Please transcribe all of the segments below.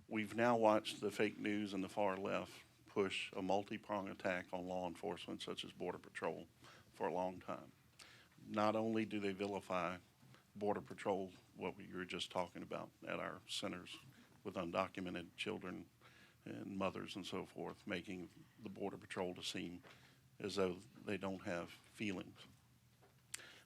We've now watched the fake news and the far left push a multi-pronged attack on law enforcement, such as Border Patrol, for a long time. Not only do they vilify Border Patrol, what you were just talking about, at our centers with undocumented children and mothers and so forth, making the Border Patrol to seem as though they don't have feelings.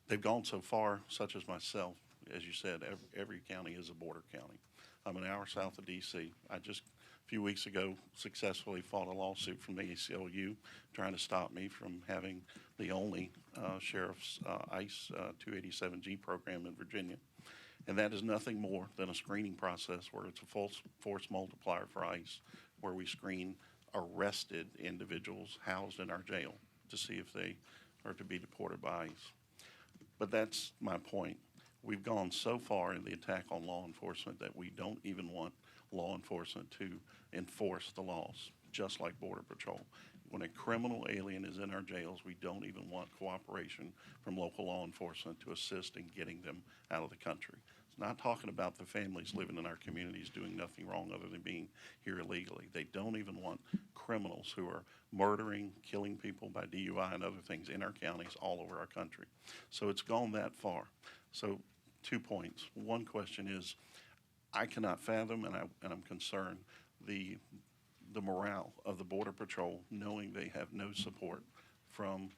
They've gone so far, such as myself, as you said, every county is a border county. I'm an hour south of D.C. I just a few weeks ago successfully fought a lawsuit from the ACLU trying to stop me from having the only sheriff's ICE 287G program in Virginia. And that is nothing more than a screening process where it's a force multiplier for ICE, where we screen arrested individuals housed in our jail to see if they are to be deported by ICE. But that's my point. We've gone so far in the attack on law enforcement that we don't even want law enforcement to enforce the laws, just like Border Patrol. When a criminal alien is in our jails, we don't even want cooperation from local law enforcement to assist in getting them out of the country. It's not talking about the families living in our communities doing nothing wrong other than being here illegally. They don't even want criminals who are murdering, killing people by DUI and other things in our counties all over our country. So it's gone that far. So 2 points. One question is, I cannot fathom, and I'm concerned, the morale of the Border Patrol knowing they have no support from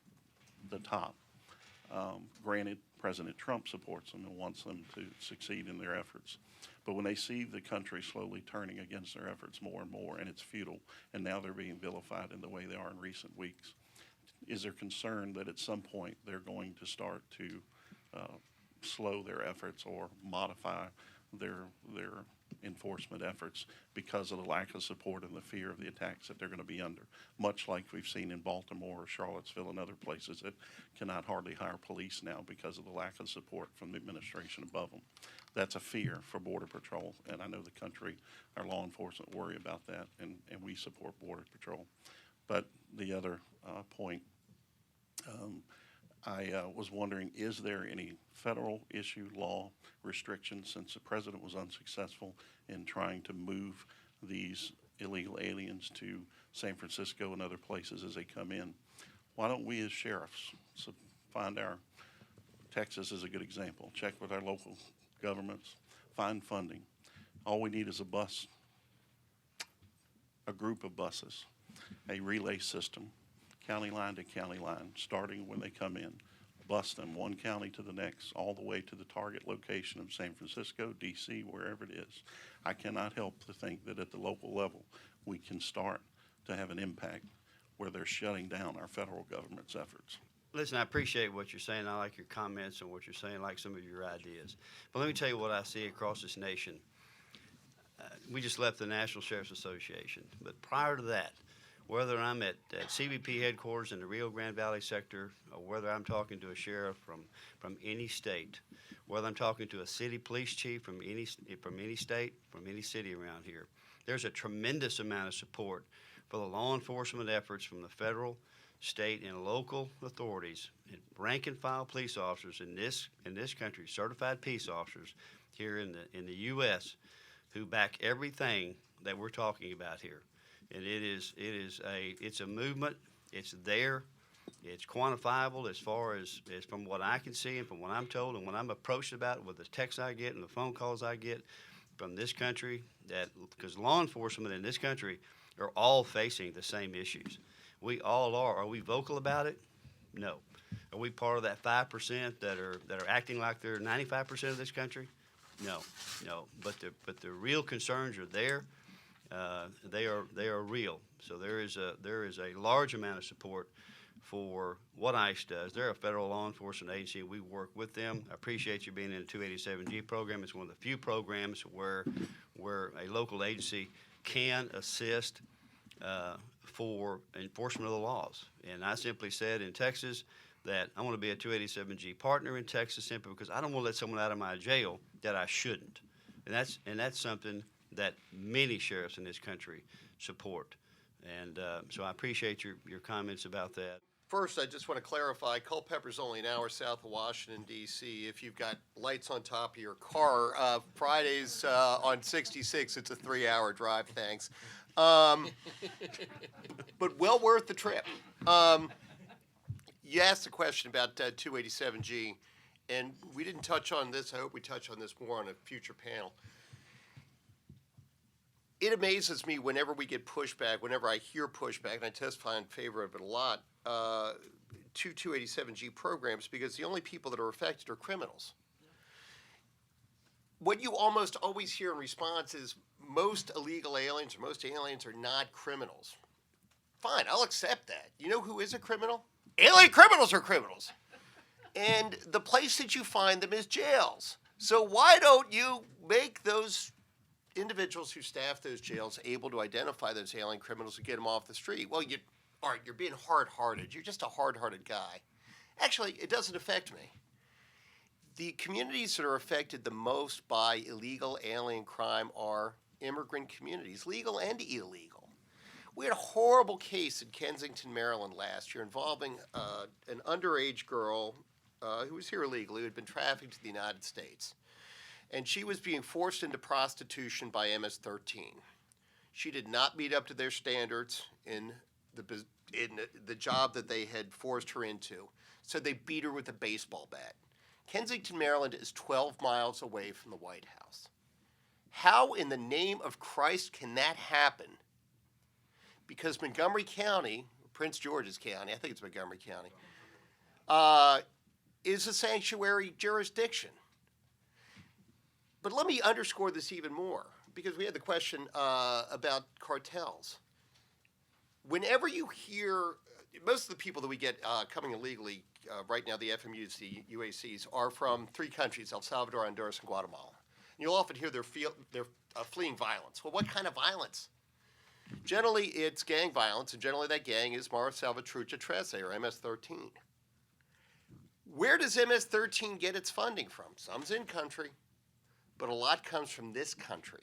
the top. Granted, President Trump supports them and wants them to succeed in their efforts. But when they see the country slowly turning against their efforts more and more, and it's futile, and now they're being vilified in the way they are in recent weeks, is there concern that at some point they're going to start to slow their efforts or modify their enforcement efforts because of the lack of support and the fear of the attacks that they're going to be under, much like we've seen in Baltimore or Charlottesville and other places that cannot hardly hire police now because of the lack of support from the administration above them. That's a fear for Border Patrol, and I know the country, our law enforcement worry about that, and we support Border Patrol. But the other point, I was wondering, is there any federal issue law restrictions since the president was unsuccessful in trying to move these illegal aliens to San Francisco and other places as they come in? Why don't we as sheriffs find our, Texas is a good example, check with our local governments, find funding. All we need is a bus, a group of buses, a relay system, county line to county line, starting when they come in, bus them one county to the next, all the way to the target location of San Francisco, D.C., wherever it is. I cannot help to think that at the local level, we can start to have an impact where they're shutting down our federal government's efforts. Listen, I appreciate what you're saying. I like your comments and what you're saying, I like some of your ideas. But let me tell you what I see across this nation. We just left the National Sheriff's Association, but prior to that, whether I'm at CBP headquarters in the Rio Grande Valley sector, or whether I'm talking to a sheriff from any state, whether I'm talking to a city police chief from any state, from any city around here, there's a tremendous amount of support for the law enforcement efforts from the federal, state, and local authorities, and rank and file police officers in this country, certified peace officers here in the U.S. who back everything that we're talking about here. And it's a movement. It's there. It's quantifiable as far as from what I can see and from what I'm told and when I'm approached about it with the texts I get and the phone calls I get from this country, that because law enforcement in this country are all facing the same issues. We all are. Are we vocal about it? No. Are we part of that 5% that are acting like they're 95% of this country? No. But the real concerns are there. They are real. So there is a large amount of support for what ICE does. They're a federal law enforcement agency. We work with them. I appreciate you being in the 287G program. It's one of the few programs where a local agency can assist for enforcement of the laws. And I simply said in Texas that I want to be a 287G partner in Texas simply because I don't want to let someone out of my jail that I shouldn't. And that's something that many sheriffs in this country support. And so I appreciate your comments about that. First, I just want to clarify, Culpeper's only an hour south of Washington, D.C. If you've got lights on top of your car, Fridays on 66, it's a 3-hour drive, thanks. But well worth the trip. You asked a question about 287G, and we didn't touch on this. I hope we touch on this more on a future panel. It amazes me whenever we get pushback, whenever I hear pushback, and I testify in favor of it a lot, to 287G programs, because the only people that are affected are criminals. What you almost always hear in response is most illegal aliens or most aliens are not criminals. Fine, I'll accept that. You know who is a criminal? Alien criminals are criminals. And the place that you find them is jails. So why don't you make those individuals who staff those jails able to identify those alien criminals and get them off the street? Well, you're being hard-hearted. You're just a hard-hearted guy. Actually, it doesn't affect me. The communities that are affected the most by illegal alien crime are immigrant communities, legal and illegal. We had a horrible case in Kensington, Maryland last year involving an underage girl who was here illegally, who had been trafficked to the United States. And she was being forced into prostitution by MS-13. She did not meet up to their standards in the job that they had forced her into, so they beat her with a baseball bat. Kensington, Maryland is 12 miles away from the White House. How in the name of Christ can that happen? Because Montgomery County, Prince George's County, I think it's Montgomery County, is a sanctuary jurisdiction. But let me underscore this even more, because we had the question about cartels. Whenever you hear, most of the people that we get coming illegally right now, the FMUs, the UACs, are from 3 countries, El Salvador, Honduras, and Guatemala. And you'll often hear they're fleeing violence. Well, what kind of violence? Generally, it's gang violence, and generally that gang is Mara Salvatrucha Trece, or MS-13. Where does MS-13 get its funding from? Some's in country, but a lot comes from this country.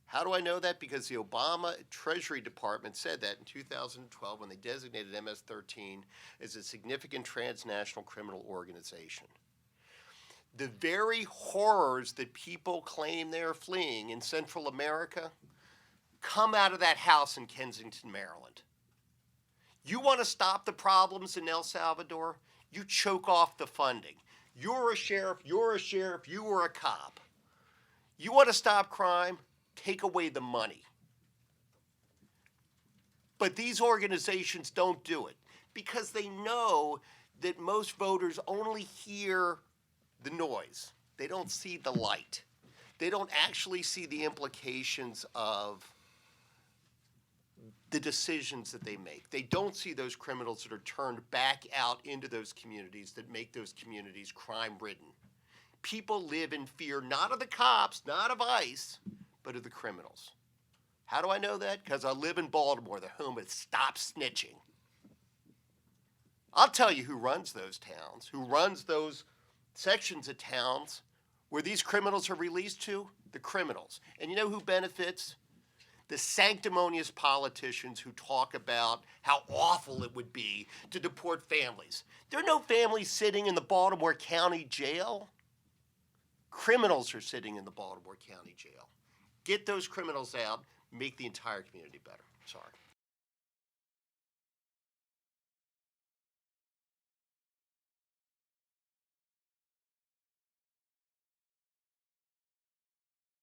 How do I know that? Because the Obama Treasury Department said that in 2012 when they designated MS-13 as a significant transnational criminal organization. The very horrors that people claim they're fleeing in Central America come out of that house in Kensington, Maryland. You want to stop the problems in El Salvador? You choke off the funding. You're a sheriff, you were a cop. You want to stop crime? Take away the money. But these organizations don't do it because they know that most voters only hear the noise. They don't see the light. They don't actually see the implications of the decisions that they make. They don't see those criminals that are turned back out into those communities that make those communities crime-ridden. People live in fear not of the cops, not of ICE, but of the criminals. How do I know that? Because I live in Baltimore, the home of Stop Snitching. I'll tell you who runs those towns, who runs those sections of towns where these criminals are released to? The criminals. And you know who benefits? The sanctimonious politicians who talk about how awful it would be to deport families. There are no families sitting in the Baltimore County Jail. Criminals are sitting in the Baltimore County Jail. Get those criminals out, make the entire community better. Sorry.